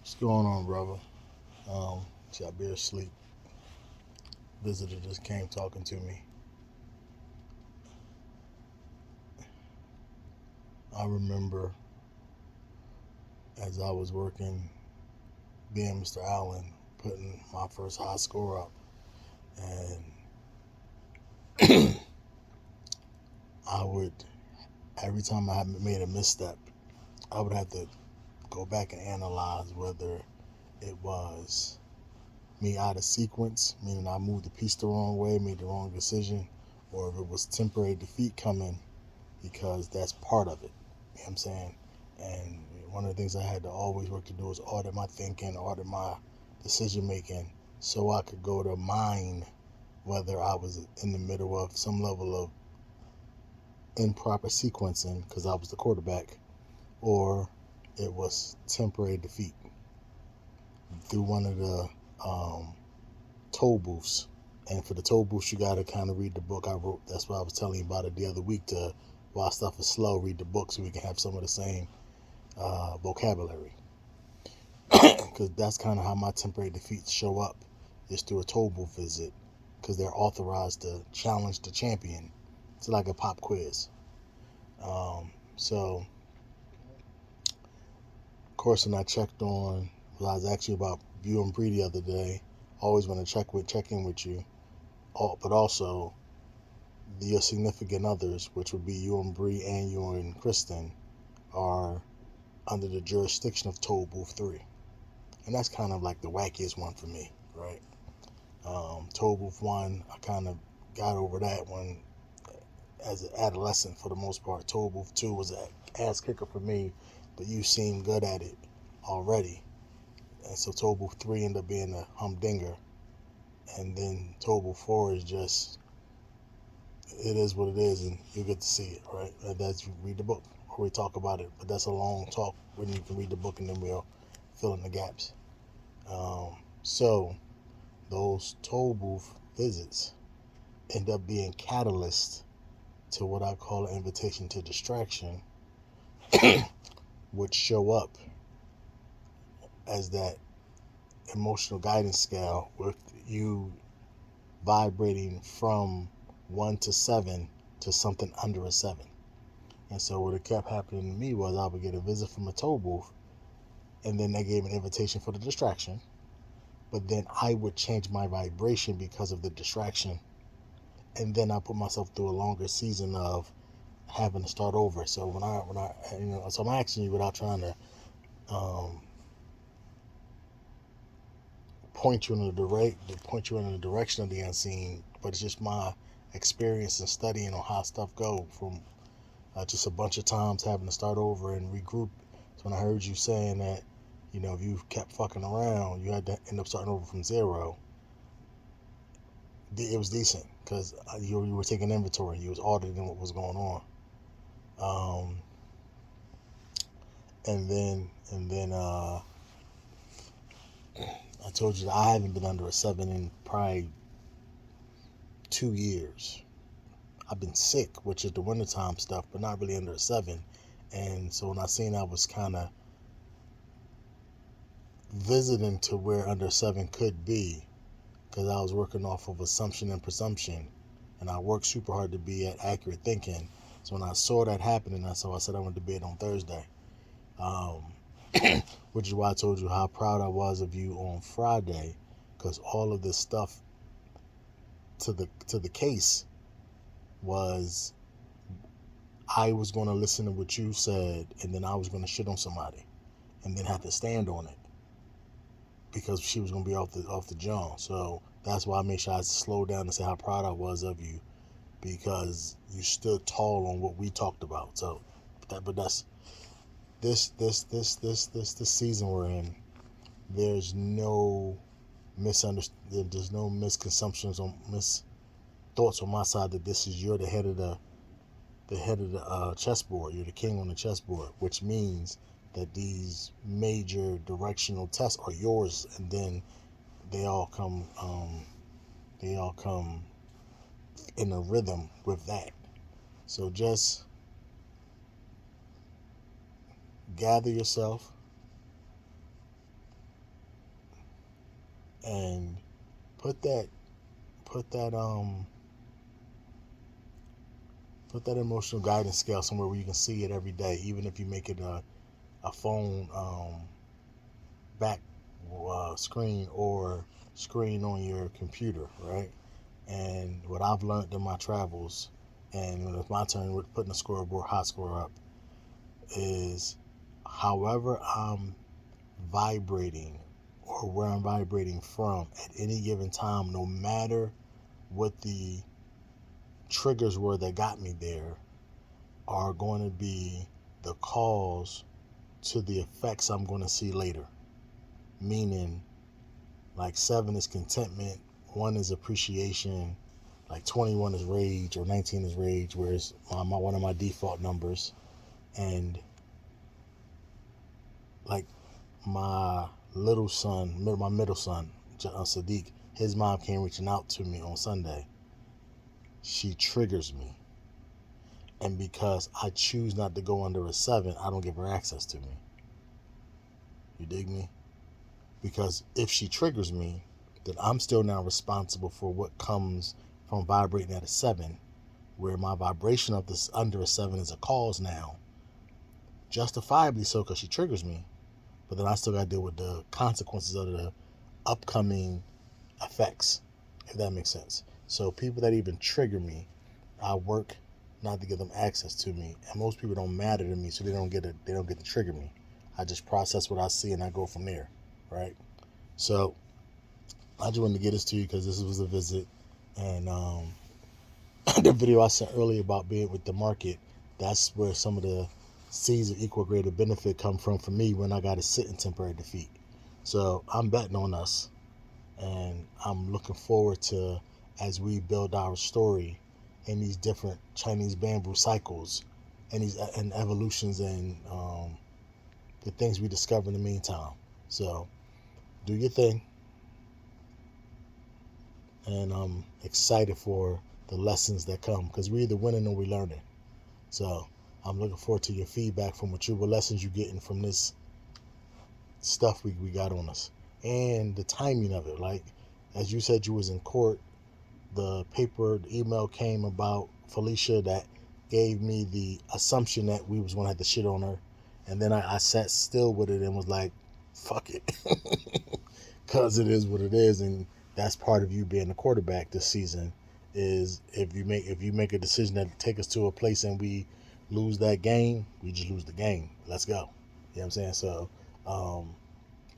What's going on, brother? I'll be asleep. Visitor just came talking to me. I remember as I was working, being Mr. Allen, putting my first high score up, and I would every time I had made a misstep, I would have to go back and analyze whether it was me out of sequence, meaning I moved the piece the wrong way, made the wrong decision, or if it was temporary defeat coming because that's part of it. You know what I'm saying? And one of the things I had to always work to do is audit my thinking, audit my decision making, so I could go to mine whether I was in the middle of some level of improper sequencing because I was the quarterback, or it was temporary defeat through one of the toll booths. And for the toll booths, you got to kind of read the book I wrote. That's why I was telling you about it the other week. To while stuff is slow, read the book so we can have some of the same vocabulary. Because that's kind of how my temporary defeats show up, is through a toll booth visit. Because they're authorized to challenge the champion. It's like a pop quiz. So, of course, when I checked on, well, I was actually about you and Bree the other day. Always want to check in with you, but also your significant others, which would be you and Bree and you and Kristen, are under the jurisdiction of Toll Booth 3. And that's kind of like the wackiest one for me, right? Toll Booth 1, I kind of got over that one as an adolescent for the most part. Toll Booth 2 was an ass kicker for me, but you seemed good at it already. And so Toll Booth 3 ended up being a humdinger. And then Toll Booth 4 is just, it is what it is, and you get to see it, right? That's read the book or we talk about it, but that's a long talk when you can read the book and then we'll fill in the gaps. So those toll booth visits end up being catalyst to what I call an invitation to distraction, which show up as that emotional guidance scale with you vibrating from 1 to 7 to something under a 7. And so what it kept happening to me was I would get a visit from a toll booth, and then they gave an invitation for the distraction. But then I would change my vibration because of the distraction, and then I put myself through a longer season of having to start over. So so I'm asking you without trying to um, point you in the direction of the unseen, but it's just my experience and studying on how stuff go from just a bunch of times having to start over and regroup. So when I heard you saying that, if you kept fucking around, you had to end up starting over from zero. It was decent because you were taking inventory. You was auditing what was going on. Um, and then I told you that I haven't been under a 7 in probably 2 years. I've been sick, which is the wintertime stuff, but not really under a 7. And so when I seen I was kind of visiting to where under 7 could be, because I was working off of assumption and presumption, and I worked super hard to be at accurate thinking. So when I saw that happening, I said I went to bed on Thursday, um, which is why I told you how proud I was of you on Friday, because all of this stuff to the case was I was going to listen to what you said, and then I was going to shit on somebody, and then have to stand on it because she was going to be off the jump. So that's why I made sure I slowed down and say how proud I was of you, because you stood tall on what we talked about. So, but that's this season we're in. There's no misunderstanding. There's no misconceptions or mis thoughts on my side that you're the head of the chessboard. You're the king on the chessboard, which means that these major directional tests are yours, and then they all come in a rhythm with that. So just gather yourself, and put that put that put that emotional guidance scale somewhere where you can see it every day, even if you make it a phone back screen or screen on your computer, right? And what I've learned in my travels, and when it's my turn with putting the scoreboard hot score up, is however I'm vibrating or where I'm vibrating from at any given time, no matter what the triggers were that got me there, are going to be the cause to the effects I'm going to see later. Meaning, like 7 is contentment, 1 is appreciation, like 21 is rage or 19 is rage, whereas one of my default numbers. And like my my middle son, Sadiq, his mom came reaching out to me on Sunday. She triggers me. And because I choose not to go under a 7, I don't give her access to me. You dig me? Because if she triggers me, then I'm still now responsible for what comes from vibrating at a 7, where my vibration of this under a 7 is a cause now. Justifiably so, because she triggers me. But then I still got to deal with the consequences of the upcoming effects, if that makes sense. So people that even trigger me, I work not to give them access to me. And most people don't matter to me, so they don't get to trigger me. I just process what I see and I go from there, right? So I just wanted to get this to you because this was a visit, and the video I sent earlier about being with the market, that's where some of the seeds of equal greater benefit come from for me when I got to sit in temporary defeat. So I'm betting on us, and I'm looking forward to, as we build our story in these different Chinese bamboo cycles and these and evolutions and the things we discover in the meantime. So do your thing, and I'm excited for the lessons that come because we're either winning or we're learning. So I'm looking forward to your feedback from what lessons you're getting from this stuff we got on us and the timing of it. Like, as you said, you was in court. The email came about Felicia that gave me the assumption that we was going to have to shit on her. And then I sat still with it and was like, fuck it. Because it is what it is. And that's part of you being the quarterback this season is if you make a decision that take us to a place and we lose that game, we just lose the game. Let's go. You know what I'm saying? So,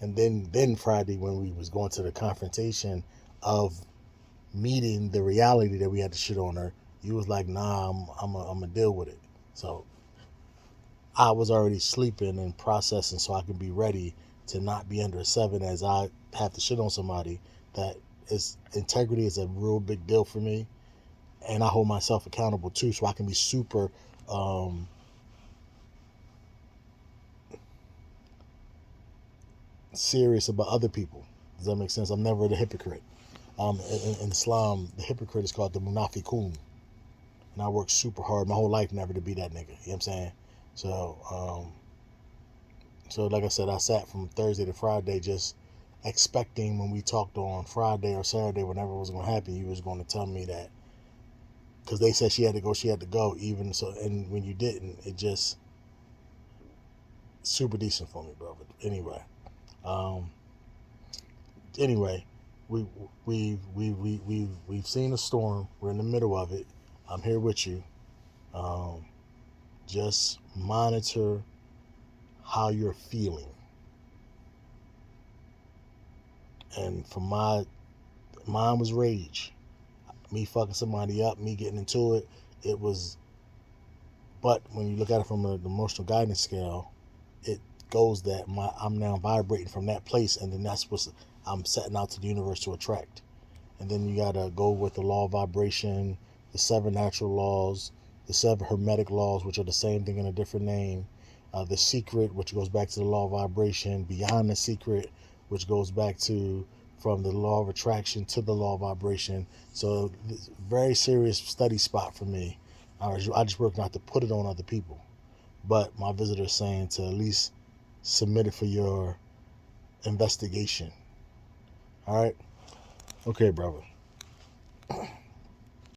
and then Friday when we was going to the confrontation of meeting the reality that we had to shit on her, you was like, nah, I'm gonna deal with it. So I was already sleeping and processing so I can be ready to not be under a 7 as I have to shit on somebody. That is, integrity is a real big deal for me, and I hold myself accountable too, so I can be super serious about other people. Does that make sense? I'm never the hypocrite. In Islam, the hypocrite is called the munafiqun, and I worked super hard my whole life never to be that nigga. You know what I'm saying? So like I said, I sat from Thursday to Friday just expecting when we talked on Friday or Saturday, whenever it was going to happen, you was going to tell me that because they said she had to go. Even so, and when you didn't, it just super decent for me, bro. But um, anyway, we we've seen a storm. We're in the middle of it. I'm here with you. Just monitor how you're feeling. And for mine was rage. Me fucking somebody up, me getting into it. It was, but when you look at it from an emotional guidance scale, it goes that I'm now vibrating from that place, and then that's what I'm setting out to the universe to attract. And then you gotta go with the law of vibration, the 7 natural laws, the 7 hermetic laws, which are the same thing in a different name, the secret, which goes back to the law of vibration, beyond the secret, which goes back to from the law of attraction to the law of vibration. So very serious study spot for me. I just work not to put it on other people, but my visitor is saying to at least submit it for your investigation. All right? Okay, brother.